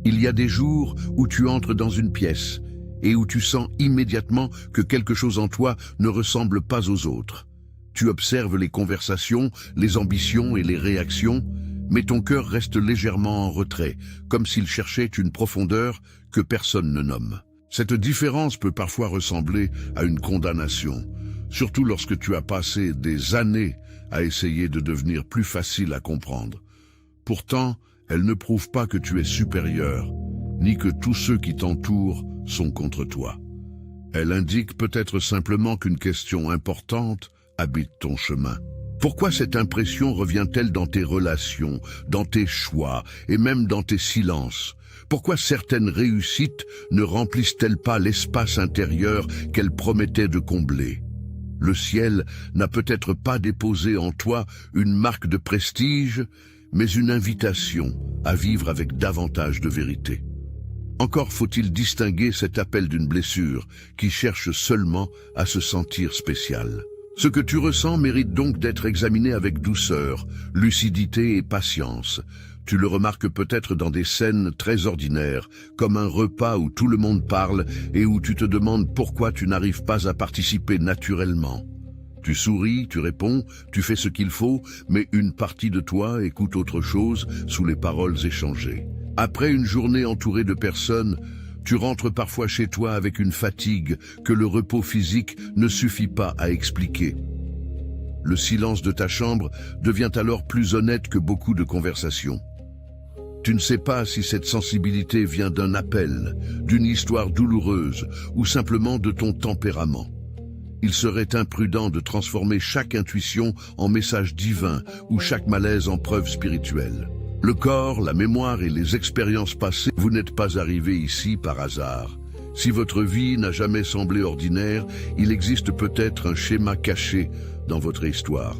Il y a des jours où tu entres dans une pièce et où tu sens immédiatement que quelque chose en toi ne ressemble pas aux autres. Tu observes les conversations, les ambitions et les réactions, mais ton cœur reste légèrement en retrait, comme s'il cherchait une profondeur que personne ne nomme. Cette différence peut parfois ressembler à une condamnation, surtout lorsque tu as passé des années à essayer de devenir plus facile à comprendre. Pourtant, elle ne prouve pas que tu es supérieur, ni que tous ceux qui t'entourent sont contre toi. Elle indique peut-être simplement qu'une question importante habite ton chemin. Pourquoi cette impression revient-elle dans tes relations, dans tes choix et même dans tes silences? Pourquoi certaines réussites ne remplissent-elles pas l'espace intérieur qu'elles promettaient de combler? Le ciel n'a peut-être pas déposé en toi une marque de prestige, mais une invitation à vivre avec davantage de vérité. Encore faut-il distinguer cet appel d'une blessure qui cherche seulement à se sentir spécial. Ce que tu ressens mérite donc d'être examiné avec douceur, lucidité et patience. Tu le remarques peut-être dans des scènes très ordinaires, comme un repas où tout le monde parle et où tu te demandes pourquoi tu n'arrives pas à participer naturellement. Tu souris, tu réponds, tu fais ce qu'il faut, mais une partie de toi écoute autre chose sous les paroles échangées. Après une journée entourée de personnes, tu rentres parfois chez toi avec une fatigue que le repos physique ne suffit pas à expliquer. Le silence de ta chambre devient alors plus honnête que beaucoup de conversations. Tu ne sais pas si cette sensibilité vient d'un appel, d'une histoire douloureuse ou simplement de ton tempérament. Il serait imprudent de transformer chaque intuition en message divin ou chaque malaise en preuve spirituelle. Le corps, la mémoire et les expériences passées, vous n'êtes pas arrivé ici par hasard. Si votre vie n'a jamais semblé ordinaire, il existe peut-être un schéma caché dans votre histoire.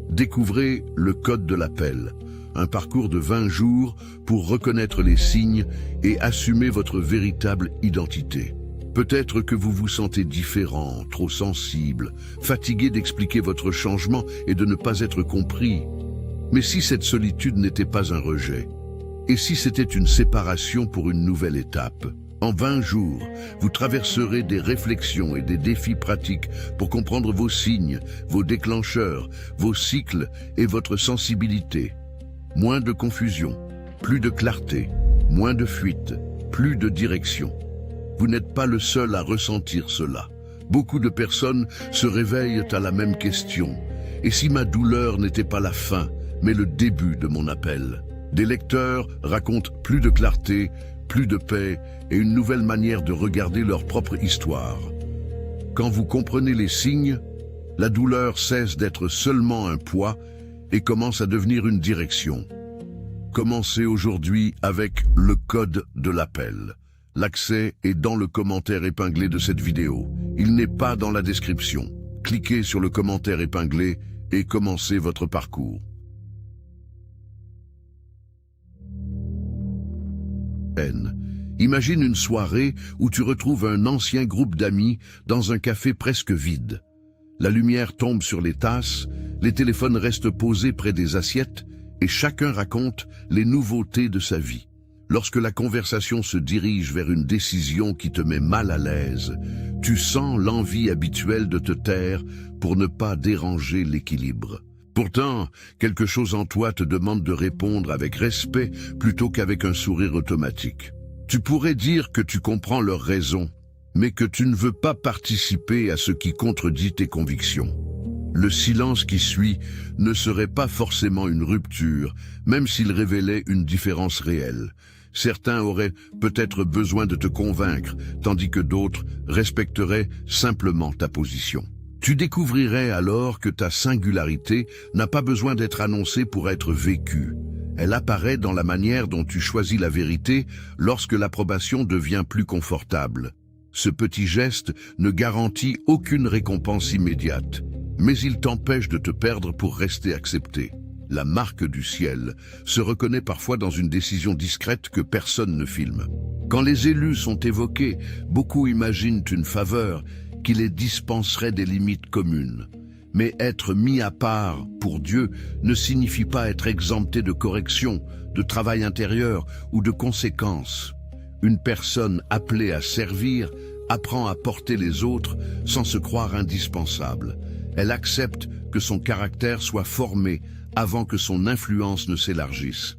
Découvrez le code de l'appel, un parcours de 20 jours pour reconnaître les signes et assumer votre véritable identité. Peut-être que vous vous sentez différent, trop sensible, fatigué d'expliquer votre changement et de ne pas être compris. Mais si cette solitude n'était pas un rejet, et si c'était une séparation pour une nouvelle étape, en 20 jours, vous traverserez des réflexions et des défis pratiques pour comprendre vos signes, vos déclencheurs, vos cycles et votre sensibilité. Moins de confusion, plus de clarté, moins de fuite, plus de direction. Vous n'êtes pas le seul à ressentir cela. Beaucoup de personnes se réveillent à la même question. Et si ma douleur n'était pas la fin, mais le début de mon appel? Des lecteurs racontent plus de clarté, plus de paix et une nouvelle manière de regarder leur propre histoire. Quand vous comprenez les signes, la douleur cesse d'être seulement un poids et commence à devenir une direction. Commencez aujourd'hui avec le code de l'appel. L'accès est dans le commentaire épinglé de cette vidéo. Il n'est pas dans la description. Cliquez sur le commentaire épinglé et commencez votre parcours. Imagine une soirée où tu retrouves un ancien groupe d'amis dans un café presque vide. La lumière tombe sur les tasses, les téléphones restent posés près des assiettes et chacun raconte les nouveautés de sa vie. Lorsque la conversation se dirige vers une décision qui te met mal à l'aise, tu sens l'envie habituelle de te taire pour ne pas déranger l'équilibre. Pourtant, quelque chose en toi te demande de répondre avec respect plutôt qu'avec un sourire automatique. Tu pourrais dire que tu comprends leurs raisons, mais que tu ne veux pas participer à ce qui contredit tes convictions. Le silence qui suit ne serait pas forcément une rupture, même s'il révélait une différence réelle. Certains auraient peut-être besoin de te convaincre, tandis que d'autres respecteraient simplement ta position. Tu découvrirais alors que ta singularité n'a pas besoin d'être annoncée pour être vécue. Elle apparaît dans la manière dont tu choisis la vérité lorsque l'approbation devient plus confortable. Ce petit geste ne garantit aucune récompense immédiate, mais il t'empêche de te perdre pour rester accepté. La marque du ciel se reconnaît parfois dans une décision discrète que personne ne filme. Quand les élus sont évoqués, beaucoup imaginent une faveur qui les dispenserait des limites communes. Mais être mis à part pour Dieu ne signifie pas être exempté de correction, de travail intérieur ou de conséquences. Une personne appelée à servir apprend à porter les autres sans se croire indispensable. Elle accepte que son caractère soit formé avant que son influence ne s'élargisse.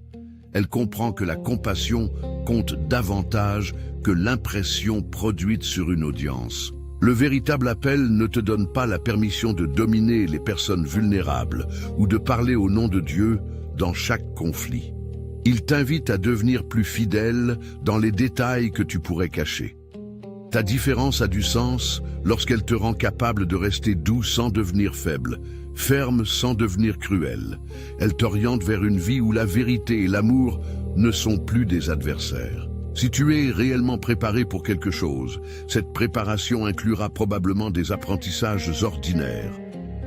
Elle comprend que la compassion compte davantage que l'impression produite sur une audience. Le véritable appel ne te donne pas la permission de dominer les personnes vulnérables ou de parler au nom de Dieu dans chaque conflit. Il t'invite à devenir plus fidèle dans les détails que tu pourrais cacher. Ta différence a du sens lorsqu'elle te rend capable de rester doux sans devenir faible, ferme sans devenir cruel. Elle t'oriente vers une vie où la vérité et l'amour ne sont plus des adversaires. Si tu es réellement préparé pour quelque chose, cette préparation inclura probablement des apprentissages ordinaires.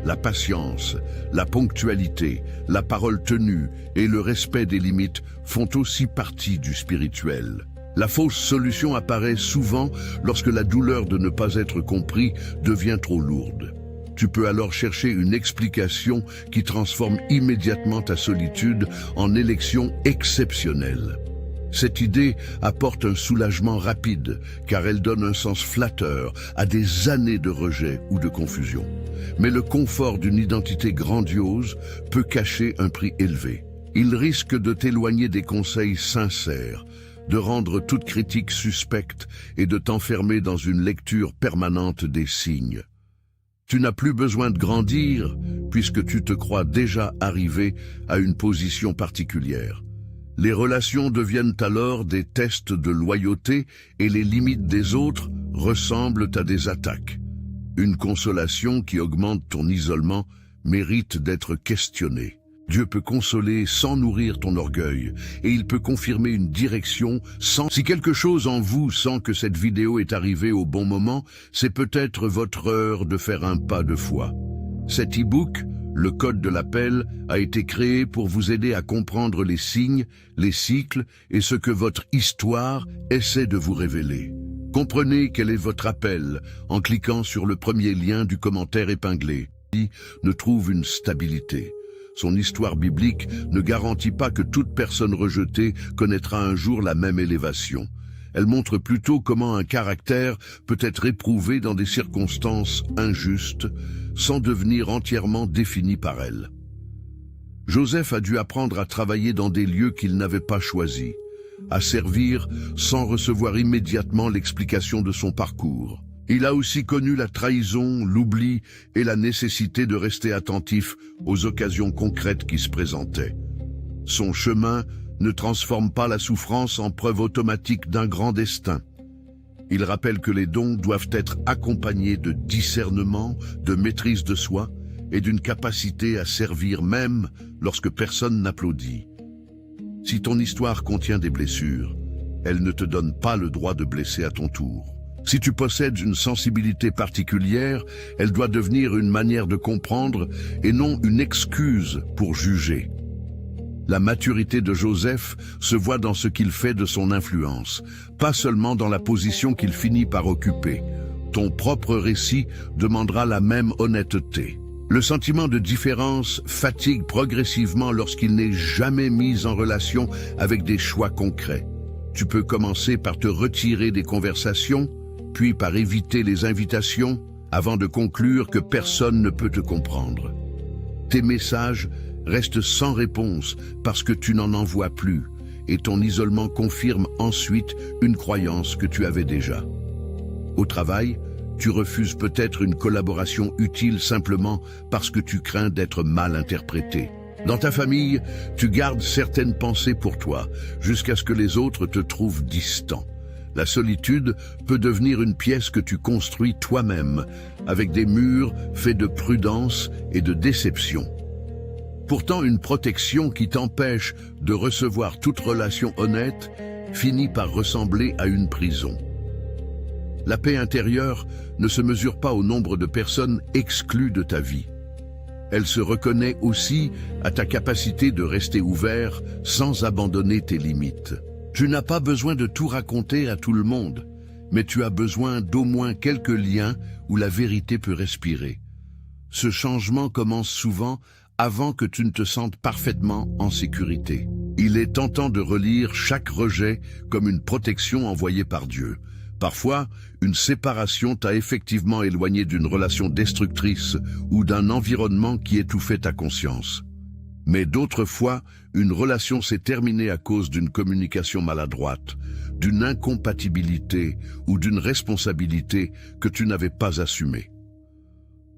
La patience, la ponctualité, la parole tenue et le respect des limites font aussi partie du spirituel. La fausse solution apparaît souvent lorsque la douleur de ne pas être compris devient trop lourde. Tu peux alors chercher une explication qui transforme immédiatement ta solitude en élection exceptionnelle. Cette idée apporte un soulagement rapide, car elle donne un sens flatteur à des années de rejet ou de confusion. Mais le confort d'une identité grandiose peut cacher un prix élevé. Il risque de t'éloigner des conseils sincères, de rendre toute critique suspecte et de t'enfermer dans une lecture permanente des signes. Tu n'as plus besoin de grandir, puisque tu te crois déjà arrivé à une position particulière. Les relations deviennent alors des tests de loyauté et les limites des autres ressemblent à des attaques. Une consolation qui augmente ton isolement mérite d'être questionnée. Dieu peut consoler sans nourrir ton orgueil et il peut confirmer une direction sans... Si quelque chose en vous sent que cette vidéo est arrivée au bon moment, c'est peut-être votre heure de faire un pas de foi. Cet e-book, le code de l'appel, a été créé pour vous aider à comprendre les signes, les cycles et ce que votre histoire essaie de vous révéler. Comprenez quel est votre appel en cliquant sur le premier lien du commentaire épinglé. Qui ne trouve une stabilité. Son histoire biblique ne garantit pas que toute personne rejetée connaîtra un jour la même élévation. Elle montre plutôt comment un caractère peut être éprouvé dans des circonstances injustes, sans devenir entièrement défini par elles. Joseph a dû apprendre à travailler dans des lieux qu'il n'avait pas choisis, à servir sans recevoir immédiatement l'explication de son parcours. Il a aussi connu la trahison, l'oubli et la nécessité de rester attentif aux occasions concrètes qui se présentaient. Son chemin ne transforme pas la souffrance en preuve automatique d'un grand destin. Il rappelle que les dons doivent être accompagnés de discernement, de maîtrise de soi et d'une capacité à servir même lorsque personne n'applaudit. Si ton histoire contient des blessures, elle ne te donne pas le droit de blesser à ton tour. Si tu possèdes une sensibilité particulière, elle doit devenir une manière de comprendre et non une excuse pour juger. La maturité de Joseph se voit dans ce qu'il fait de son influence, pas seulement dans la position qu'il finit par occuper. Ton propre récit demandera la même honnêteté. Le sentiment de différence fatigue progressivement lorsqu'il n'est jamais mis en relation avec des choix concrets. Tu peux commencer par te retirer des conversations, puis par éviter les invitations, avant de conclure que personne ne peut te comprendre. Tes messages restent sans réponse parce que tu n'en envoies plus, et ton isolement confirme ensuite une croyance que tu avais déjà. Au travail, tu refuses peut-être une collaboration utile simplement parce que tu crains d'être mal interprété. Dans ta famille, tu gardes certaines pensées pour toi, jusqu'à ce que les autres te trouvent distant. La solitude peut devenir une pièce que tu construis toi-même, avec des murs faits de prudence et de déception. Pourtant, une protection qui t'empêche de recevoir toute relation honnête finit par ressembler à une prison. La paix intérieure ne se mesure pas au nombre de personnes exclues de ta vie. Elle se reconnaît aussi à ta capacité de rester ouvert sans abandonner tes limites. Tu n'as pas besoin de tout raconter à tout le monde, mais tu as besoin d'au moins quelques liens où la vérité peut respirer. Ce changement commence souvent avant que tu ne te sentes parfaitement en sécurité. Il est tentant de relire chaque rejet comme une protection envoyée par Dieu. Parfois, une séparation t'a effectivement éloigné d'une relation destructrice ou d'un environnement qui étouffait ta conscience. Mais d'autres fois, une relation s'est terminée à cause d'une communication maladroite, d'une incompatibilité ou d'une responsabilité que tu n'avais pas assumée.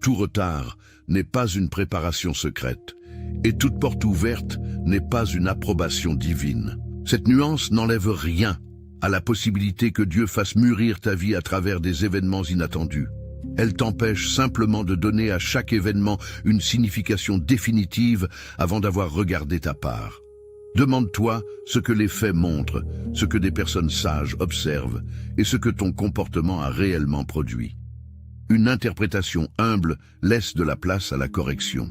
Tout retard n'est pas une préparation secrète, et toute porte ouverte n'est pas une approbation divine. Cette nuance n'enlève rien à la possibilité que Dieu fasse mûrir ta vie à travers des événements inattendus. Elle t'empêche simplement de donner à chaque événement une signification définitive avant d'avoir regardé ta part. Demande-toi ce que les faits montrent, ce que des personnes sages observent et ce que ton comportement a réellement produit. Une interprétation humble laisse de la place à la correction.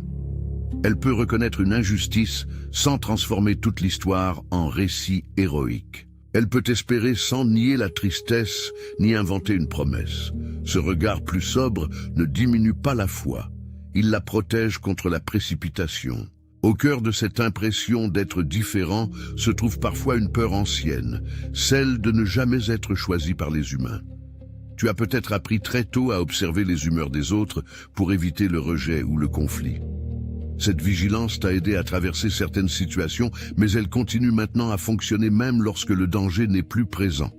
Elle peut reconnaître une injustice sans transformer toute l'histoire en récit héroïque. Elle peut espérer sans nier la tristesse ni inventer une promesse. Ce regard plus sobre ne diminue pas la foi. Il la protège contre la précipitation. Au cœur de cette impression d'être différent se trouve parfois une peur ancienne, celle de ne jamais être choisi par les humains. Tu as peut-être appris très tôt à observer les humeurs des autres pour éviter le rejet ou le conflit. Cette vigilance t'a aidé à traverser certaines situations, mais elle continue maintenant à fonctionner même lorsque le danger n'est plus présent.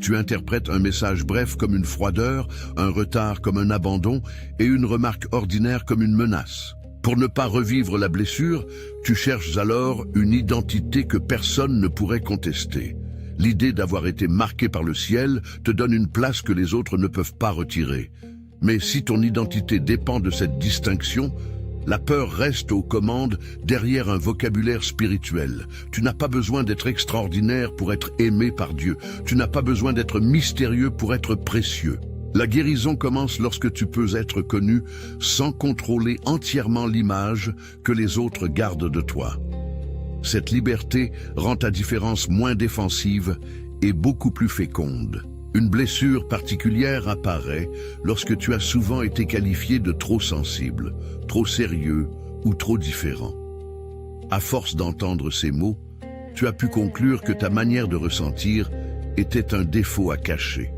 Tu interprètes un message bref comme une froideur, un retard comme un abandon et une remarque ordinaire comme une menace. Pour ne pas revivre la blessure, tu cherches alors une identité que personne ne pourrait contester. L'idée d'avoir été marqué par le ciel te donne une place que les autres ne peuvent pas retirer. Mais si ton identité dépend de cette distinction, la peur reste aux commandes derrière un vocabulaire spirituel. Tu n'as pas besoin d'être extraordinaire pour être aimé par Dieu. Tu n'as pas besoin d'être mystérieux pour être précieux. La guérison commence lorsque tu peux être connu sans contrôler entièrement l'image que les autres gardent de toi. Cette liberté rend ta différence moins défensive et beaucoup plus féconde. Une blessure particulière apparaît lorsque tu as souvent été qualifié de trop sensible, trop sérieux ou trop différent. À force d'entendre ces mots, tu as pu conclure que ta manière de ressentir était un défaut à cacher.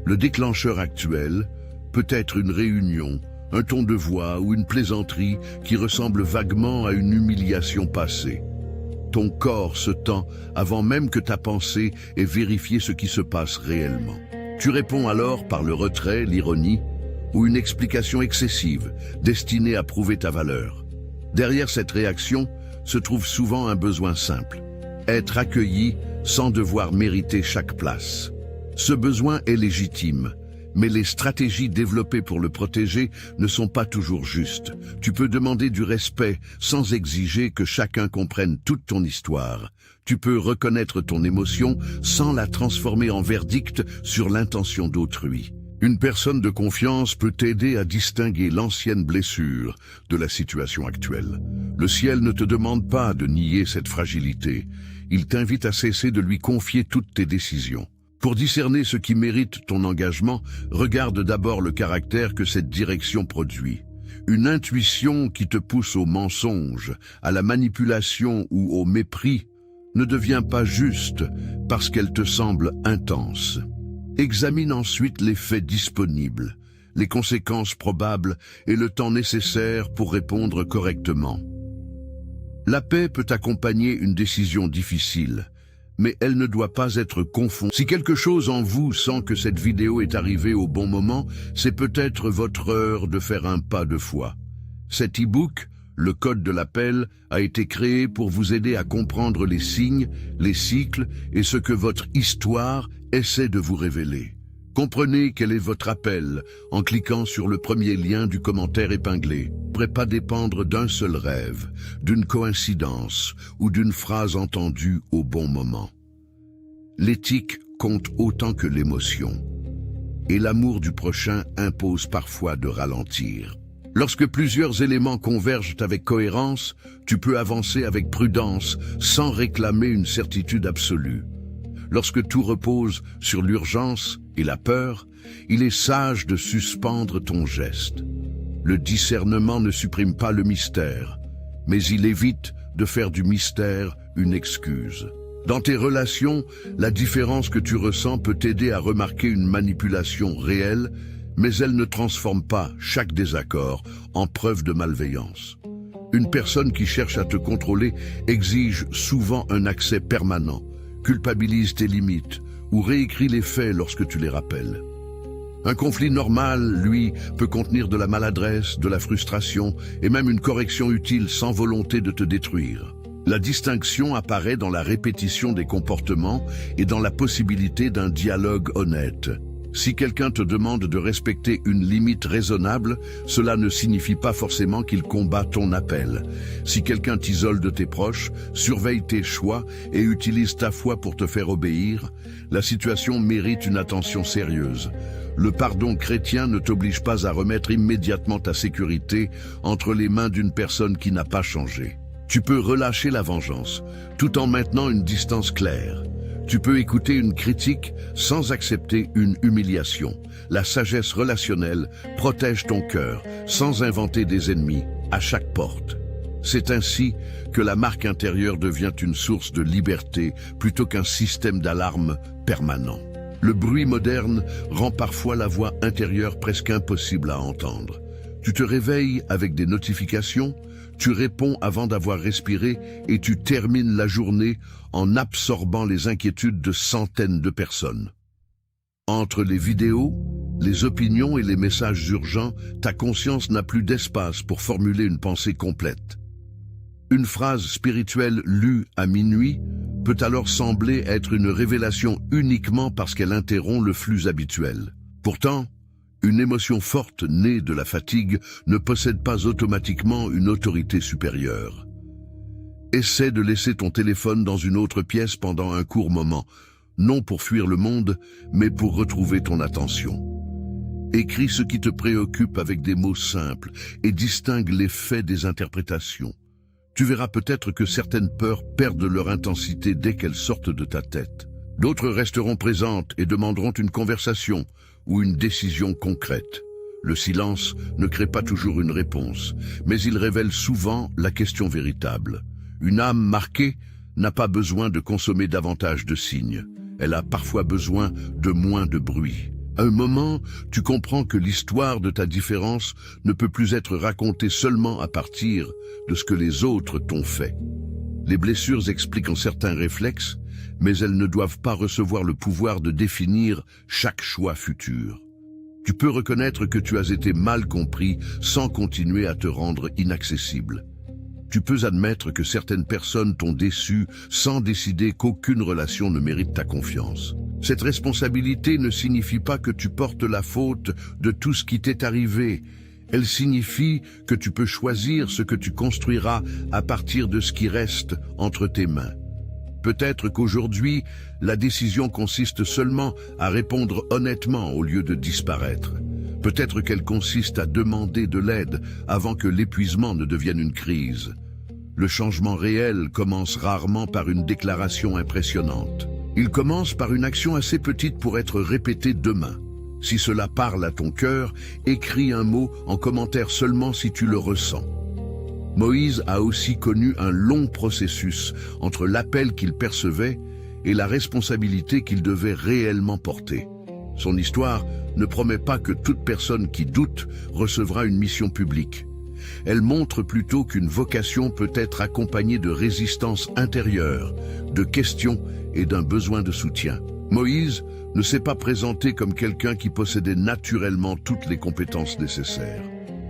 Le déclencheur actuel peut être une réunion, un ton de voix ou une plaisanterie qui ressemble vaguement à une humiliation passée. Ton corps se tend avant même que ta pensée ait vérifié ce qui se passe réellement. Tu réponds alors par le retrait, l'ironie ou une explication excessive destinée à prouver ta valeur. Derrière cette réaction se trouve souvent un besoin simple: être accueilli sans devoir mériter chaque place. Ce besoin est légitime, mais les stratégies développées pour le protéger ne sont pas toujours justes. Tu peux demander du respect sans exiger que chacun comprenne toute ton histoire. Tu peux reconnaître ton émotion sans la transformer en verdict sur l'intention d'autrui. Une personne de confiance peut t'aider à distinguer l'ancienne blessure de la situation actuelle. Le ciel ne te demande pas de nier cette fragilité. Il t'invite à cesser de lui confier toutes tes décisions. Pour discerner ce qui mérite ton engagement, regarde d'abord le caractère que cette direction produit. Une intuition qui te pousse au mensonge, à la manipulation ou au mépris ne devient pas juste parce qu'elle te semble intense. Examine ensuite les faits disponibles, les conséquences probables et le temps nécessaire pour répondre correctement. La paix peut accompagner une décision difficile, mais elle ne doit pas être confondue. Si quelque chose en vous sent que cette vidéo est arrivée au bon moment, c'est peut-être votre heure de faire un pas de foi. Cet e-book, le code de l'appel, a été créé pour vous aider à comprendre les signes, les cycles et ce que votre histoire essaie de vous révéler. Comprenez quel est votre appel en cliquant sur le premier lien du commentaire épinglé. Ne pourrait pas dépendre d'un seul rêve, d'une coïncidence ou d'une phrase entendue au bon moment. L'éthique compte autant que l'émotion, et l'amour du prochain impose parfois de ralentir. Lorsque plusieurs éléments convergent avec cohérence, tu peux avancer avec prudence sans réclamer une certitude absolue. Lorsque tout repose sur l'urgence et la peur, il est sage de suspendre ton geste. Le discernement ne supprime pas le mystère, mais il évite de faire du mystère une excuse. Dans tes relations, la différence que tu ressens peut t'aider à remarquer une manipulation réelle, mais elle ne transforme pas chaque désaccord en preuve de malveillance. Une personne qui cherche à te contrôler exige souvent un accès permanent, culpabilise tes limites ou réécrit les faits lorsque tu les rappelles. Un conflit normal, lui, peut contenir de la maladresse, de la frustration et même une correction utile sans volonté de te détruire. La distinction apparaît dans la répétition des comportements et dans la possibilité d'un dialogue honnête. Si quelqu'un te demande de respecter une limite raisonnable, cela ne signifie pas forcément qu'il combat ton appel. Si quelqu'un t'isole de tes proches, surveille tes choix et utilise ta foi pour te faire obéir, la situation mérite une attention sérieuse. Le pardon chrétien ne t'oblige pas à remettre immédiatement ta sécurité entre les mains d'une personne qui n'a pas changé. Tu peux relâcher la vengeance, tout en maintenant une distance claire. Tu peux écouter une critique sans accepter une humiliation. La sagesse relationnelle protège ton cœur sans inventer des ennemis à chaque porte. C'est ainsi que la marque intérieure devient une source de liberté plutôt qu'un système d'alarme permanent. Le bruit moderne rend parfois la voix intérieure presque impossible à entendre. Tu te réveilles avec des notifications, tu réponds avant d'avoir respiré et tu termines la journée en absorbant les inquiétudes de centaines de personnes. Entre les vidéos, les opinions et les messages urgents, ta conscience n'a plus d'espace pour formuler une pensée complète. Une phrase spirituelle lue à minuit peut alors sembler être une révélation uniquement parce qu'elle interrompt le flux habituel. Pourtant, une émotion forte née de la fatigue ne possède pas automatiquement une autorité supérieure. Essaie de laisser ton téléphone dans une autre pièce pendant un court moment, non pour fuir le monde, mais pour retrouver ton attention. Écris ce qui te préoccupe avec des mots simples et distingue les faits des interprétations. Tu verras peut-être que certaines peurs perdent leur intensité dès qu'elles sortent de ta tête. D'autres resteront présentes et demanderont une conversation ou une décision concrète. Le silence ne crée pas toujours une réponse, mais il révèle souvent la question véritable. Une âme marquée n'a pas besoin de consommer davantage de signes. Elle a parfois besoin de moins de bruit. À un moment, tu comprends que l'histoire de ta différence ne peut plus être racontée seulement à partir de ce que les autres t'ont fait. Les blessures expliquent certains réflexes, mais elles ne doivent pas recevoir le pouvoir de définir chaque choix futur. Tu peux reconnaître que tu as été mal compris sans continuer à te rendre inaccessible. Tu peux admettre que certaines personnes t'ont déçu sans décider qu'aucune relation ne mérite ta confiance. Cette responsabilité ne signifie pas que tu portes la faute de tout ce qui t'est arrivé. Elle signifie que tu peux choisir ce que tu construiras à partir de ce qui reste entre tes mains. Peut-être qu'aujourd'hui, la décision consiste seulement à répondre honnêtement au lieu de disparaître. Peut-être qu'elle consiste à demander de l'aide avant que l'épuisement ne devienne une crise. Le changement réel commence rarement par une déclaration impressionnante. Il commence par une action assez petite pour être répétée demain. Si cela parle à ton cœur, écris un mot en commentaire seulement si tu le ressens. Moïse a aussi connu un long processus entre l'appel qu'il percevait et la responsabilité qu'il devait réellement porter. Son histoire ne promet pas que toute personne qui doute recevra une mission publique. Elle montre plutôt qu'une vocation peut être accompagnée de résistance intérieure, de questions et d'un besoin de soutien. Moïse ne s'est pas présenté comme quelqu'un qui possédait naturellement toutes les compétences nécessaires.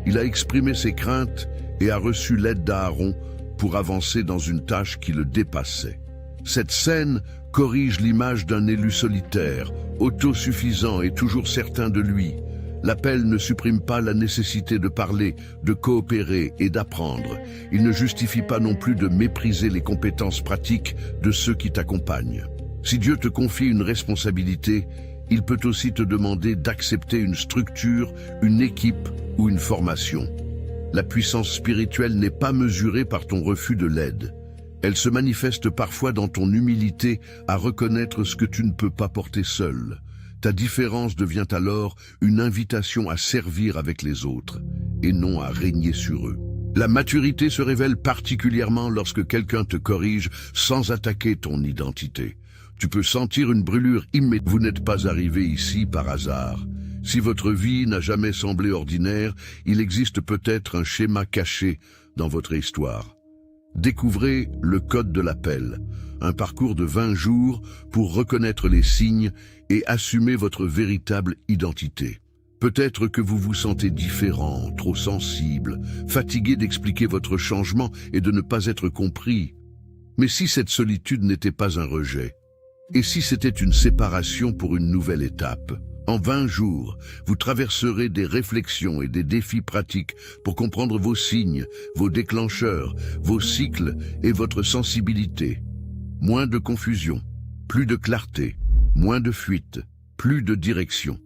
Il a exprimé ses craintes et a reçu l'aide d'Aaron pour avancer dans une tâche qui le dépassait. Cette scène corrige l'image d'un élu solitaire, autosuffisant et toujours certain de lui. L'appel ne supprime pas la nécessité de parler, de coopérer et d'apprendre. Il ne justifie pas non plus de mépriser les compétences pratiques de ceux qui t'accompagnent. Si Dieu te confie une responsabilité, il peut aussi te demander d'accepter une structure, une équipe ou une formation. La puissance spirituelle n'est pas mesurée par ton refus de l'aide. Elle se manifeste parfois dans ton humilité à reconnaître ce que tu ne peux pas porter seul. Ta différence devient alors une invitation à servir avec les autres et non à régner sur eux. La maturité se révèle particulièrement lorsque quelqu'un te corrige sans attaquer ton identité. Tu peux sentir une brûlure immédiate. Vous n'êtes pas arrivé ici par hasard. Si votre vie n'a jamais semblé ordinaire, il existe peut-être un schéma caché dans votre histoire. Découvrez le code de l'appel, un parcours de 20 jours pour reconnaître les signes et assumer votre véritable identité. Peut-être que vous vous sentez différent, trop sensible, fatigué d'expliquer votre changement et de ne pas être compris. Mais si cette solitude n'était pas un rejet, et si c'était une séparation pour une nouvelle étape? En 20 jours, vous traverserez des réflexions et des défis pratiques pour comprendre vos signes, vos déclencheurs, vos cycles et votre sensibilité. Moins de confusion, plus de clarté, moins de fuite, plus de direction.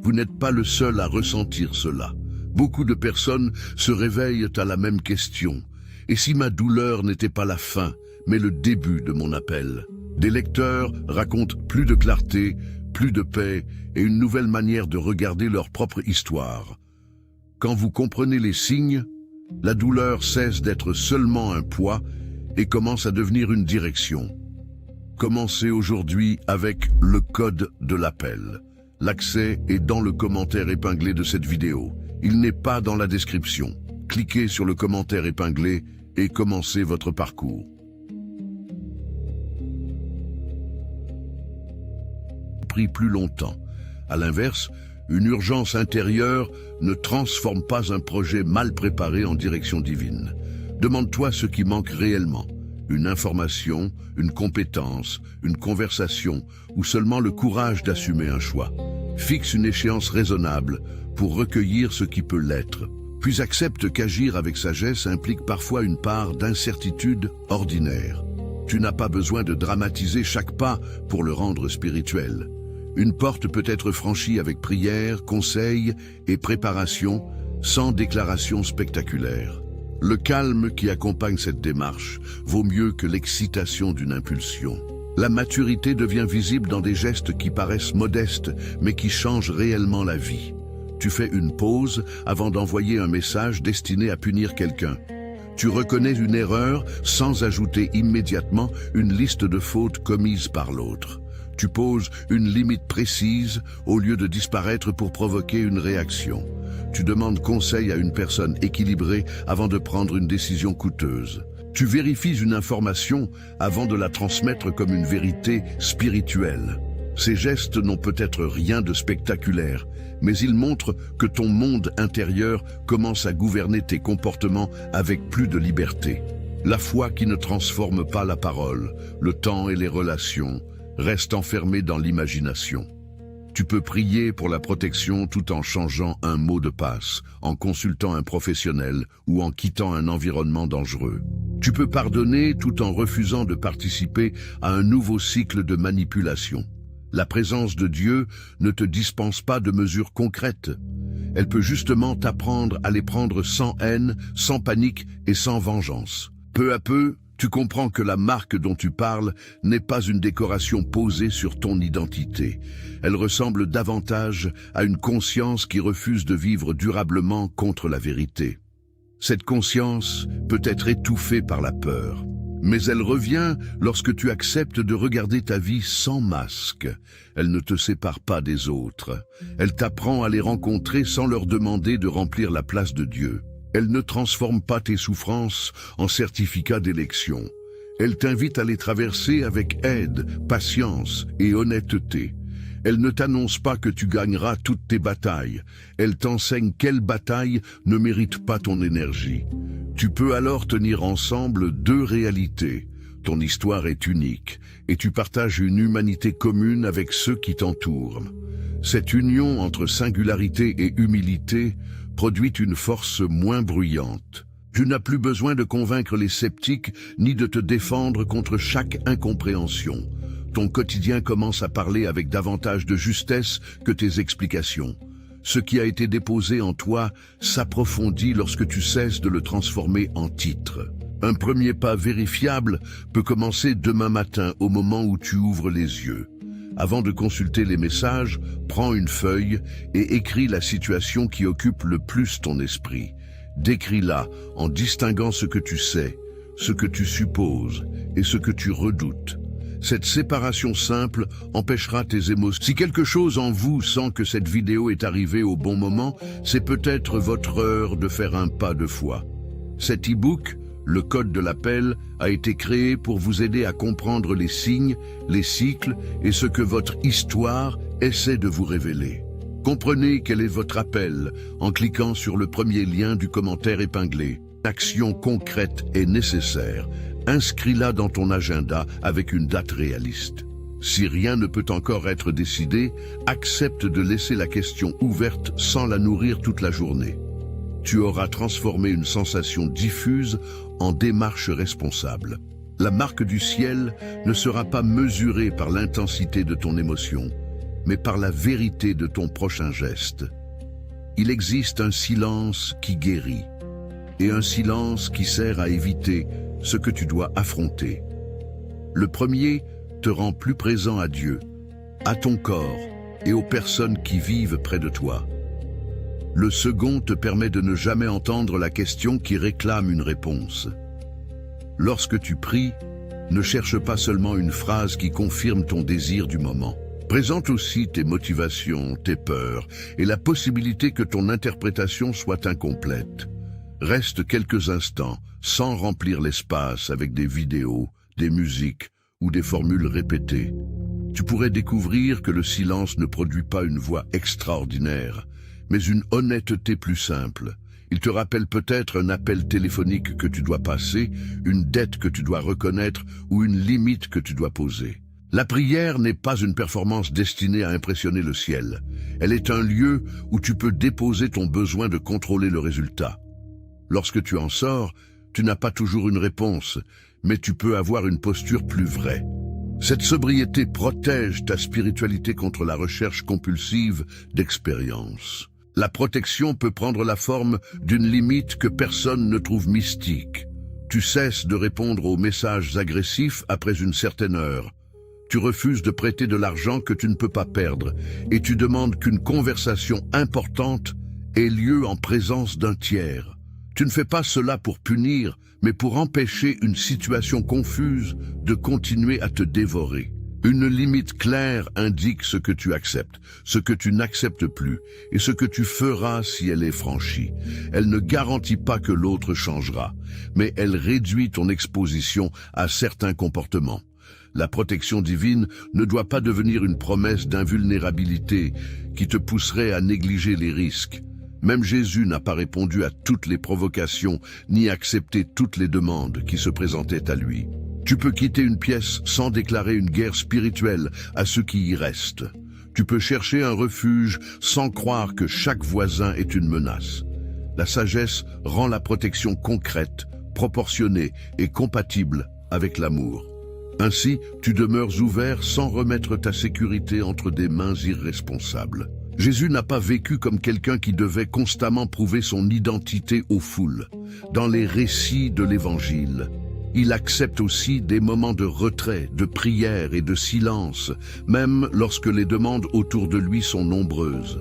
Vous n'êtes pas le seul à ressentir cela. Beaucoup de personnes se réveillent à la même question. Et si ma douleur n'était pas la fin, mais le début de mon appel? Des lecteurs racontent plus de clarté, plus de paix et une nouvelle manière de regarder leur propre histoire. Quand vous comprenez les signes, la douleur cesse d'être seulement un poids et commence à devenir une direction. Commencez aujourd'hui avec le code de l'appel. L'accès est dans le commentaire épinglé de cette vidéo. Il n'est pas dans la description. Cliquez sur le commentaire épinglé et commencez votre parcours. Pris plus longtemps. À l'inverse, une urgence intérieure ne transforme pas un projet mal préparé en direction divine. Demande-toi ce qui manque réellement. Une information, une compétence, une conversation ou seulement le courage d'assumer un choix. Fixe une échéance raisonnable pour recueillir ce qui peut l'être. Puis accepte qu'agir avec sagesse implique parfois une part d'incertitude ordinaire. Tu n'as pas besoin de dramatiser chaque pas pour le rendre spirituel. Une porte peut être franchie avec prière, conseil et préparation, sans déclaration spectaculaire. Le calme qui accompagne cette démarche vaut mieux que l'excitation d'une impulsion. La maturité devient visible dans des gestes qui paraissent modestes, mais qui changent réellement la vie. Tu fais une pause avant d'envoyer un message destiné à punir quelqu'un. Tu reconnais une erreur sans ajouter immédiatement une liste de fautes commises par l'autre. Tu poses une limite précise au lieu de disparaître pour provoquer une réaction. Tu demandes conseil à une personne équilibrée avant de prendre une décision coûteuse. Tu vérifies une information avant de la transmettre comme une vérité spirituelle. Ces gestes n'ont peut-être rien de spectaculaire, mais ils montrent que ton monde intérieur commence à gouverner tes comportements avec plus de liberté. La foi qui ne transforme pas la parole, le temps et les relations, reste enfermée dans l'imagination. Tu peux prier pour la protection tout en changeant un mot de passe, en consultant un professionnel ou en quittant un environnement dangereux. Tu peux pardonner tout en refusant de participer à un nouveau cycle de manipulation. La présence de Dieu ne te dispense pas de mesures concrètes. Elle peut justement t'apprendre à les prendre sans haine, sans panique et sans vengeance. Peu à peu, tu comprends que la marque dont tu parles n'est pas une décoration posée sur ton identité. Elle ressemble davantage à une conscience qui refuse de vivre durablement contre la vérité. Cette conscience peut être étouffée par la peur, mais elle revient lorsque tu acceptes de regarder ta vie sans masque. Elle ne te sépare pas des autres. Elle t'apprend à les rencontrer sans leur demander de remplir la place de Dieu. Elle ne transforme pas tes souffrances en certificat d'élection. Elle t'invite à les traverser avec aide, patience et honnêteté. Elle ne t'annonce pas que tu gagneras toutes tes batailles. Elle t'enseigne quelle bataille ne mérite pas ton énergie. Tu peux alors tenir ensemble deux réalités. Ton histoire est unique et tu partages une humanité commune avec ceux qui t'entourent. Cette union entre singularité et humilité produit une force moins bruyante. Tu n'as plus besoin de convaincre les sceptiques ni de te défendre contre chaque incompréhension. Ton quotidien commence à parler avec davantage de justesse que tes explications. Ce qui a été déposé en toi s'approfondit lorsque tu cesses de le transformer en titre. Un premier pas vérifiable peut commencer demain matin au moment où tu ouvres les yeux. Avant de consulter les messages, prends une feuille et écris la situation qui occupe le plus ton esprit. Décris-la en distinguant ce que tu sais, ce que tu supposes et ce que tu redoutes. Cette séparation simple empêchera tes émotions. Si quelque chose en vous sent que cette vidéo est arrivée au bon moment, c'est peut-être votre heure de faire un pas de foi. Cet e-book, le code de l'appel, a été créé pour vous aider à comprendre les signes, les cycles et ce que votre histoire essaie de vous révéler. Comprenez quel est votre appel en cliquant sur le premier lien du commentaire épinglé. L'action concrète est nécessaire. Inscris-la dans ton agenda avec une date réaliste. Si rien ne peut encore être décidé, accepte de laisser la question ouverte sans la nourrir toute la journée. Tu auras transformé une sensation diffuse en démarche responsable. La marque du ciel ne sera pas mesurée par l'intensité de ton émotion, mais par la vérité de ton prochain geste. Il existe un silence qui guérit, et un silence qui sert à éviter ce que tu dois affronter. Le premier te rend plus présent à Dieu, à ton corps et aux personnes qui vivent près de toi. Le second te permet de ne jamais entendre la question qui réclame une réponse. Lorsque tu pries, ne cherche pas seulement une phrase qui confirme ton désir du moment. Présente aussi tes motivations, tes peurs et la possibilité que ton interprétation soit incomplète. Reste quelques instants sans remplir l'espace avec des vidéos, des musiques ou des formules répétées. Tu pourrais découvrir que le silence ne produit pas une voix extraordinaire, mais une honnêteté plus simple. Il te rappelle peut-être un appel téléphonique que tu dois passer, une dette que tu dois reconnaître ou une limite que tu dois poser. La prière n'est pas une performance destinée à impressionner le ciel. Elle est un lieu où tu peux déposer ton besoin de contrôler le résultat. Lorsque tu en sors, tu n'as pas toujours une réponse, mais tu peux avoir une posture plus vraie. Cette sobriété protège ta spiritualité contre la recherche compulsive d'expérience. La protection peut prendre la forme d'une limite que personne ne trouve mystique. Tu cesses de répondre aux messages agressifs après une certaine heure. Tu refuses de prêter de l'argent que tu ne peux pas perdre et tu demandes qu'une conversation importante ait lieu en présence d'un tiers. Tu ne fais pas cela pour punir, mais pour empêcher une situation confuse de continuer à te dévorer. Une limite claire indique ce que tu acceptes, ce que tu n'acceptes plus et ce que tu feras si elle est franchie. Elle ne garantit pas que l'autre changera, mais elle réduit ton exposition à certains comportements. La protection divine ne doit pas devenir une promesse d'invulnérabilité qui te pousserait à négliger les risques. Même Jésus n'a pas répondu à toutes les provocations ni accepté toutes les demandes qui se présentaient à lui. Tu peux quitter une pièce sans déclarer une guerre spirituelle à ceux qui y restent. Tu peux chercher un refuge sans croire que chaque voisin est une menace. La sagesse rend la protection concrète, proportionnée et compatible avec l'amour. Ainsi, tu demeures ouvert sans remettre ta sécurité entre des mains irresponsables. Jésus n'a pas vécu comme quelqu'un qui devait constamment prouver son identité aux foules. Dans les récits de l'Évangile, il accepte aussi des moments de retrait, de prière et de silence, même lorsque les demandes autour de lui sont nombreuses.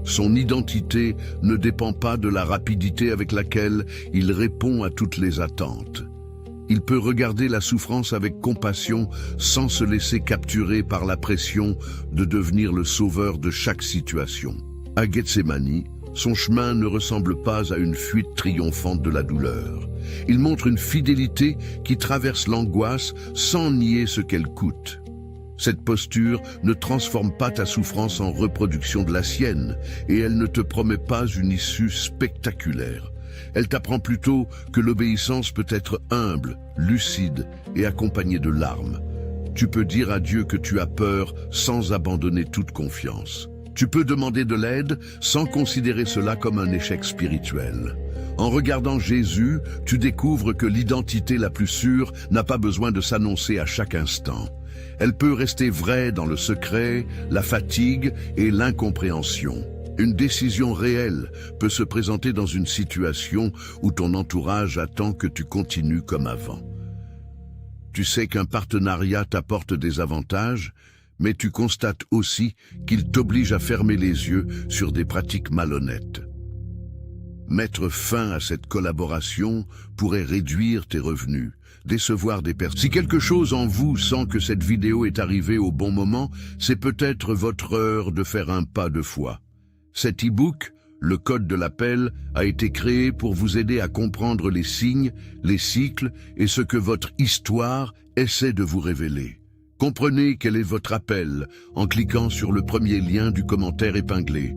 Son identité ne dépend pas de la rapidité avec laquelle il répond à toutes les attentes. Il peut regarder la souffrance avec compassion sans se laisser capturer par la pression de devenir le sauveur de chaque situation. À Gethsémani, son chemin ne ressemble pas à une fuite triomphante de la douleur. Il montre une fidélité qui traverse l'angoisse sans nier ce qu'elle coûte. Cette posture ne transforme pas ta souffrance en reproduction de la sienne et elle ne te promet pas une issue spectaculaire. Elle t'apprend plutôt que l'obéissance peut être humble, lucide et accompagnée de larmes. Tu peux dire à Dieu que tu as peur sans abandonner toute confiance. Tu peux demander de l'aide sans considérer cela comme un échec spirituel. En regardant Jésus, tu découvres que l'identité la plus sûre n'a pas besoin de s'annoncer à chaque instant. Elle peut rester vraie dans le secret, la fatigue et l'incompréhension. Une décision réelle peut se présenter dans une situation où ton entourage attend que tu continues comme avant. Tu sais qu'un partenariat t'apporte des avantages, Mais tu constates aussi qu'il t'oblige à fermer les yeux sur des pratiques malhonnêtes. Mettre fin à cette collaboration pourrait réduire tes revenus, décevoir des personnes. Si quelque chose en vous sent que cette vidéo est arrivée au bon moment, c'est peut-être votre heure de faire un pas de foi. Cet e-book, le code de l'appel, a été créé pour vous aider à comprendre les signes, les cycles et ce que votre histoire essaie de vous révéler. Comprenez quel est votre appel en cliquant sur le premier lien du commentaire épinglé.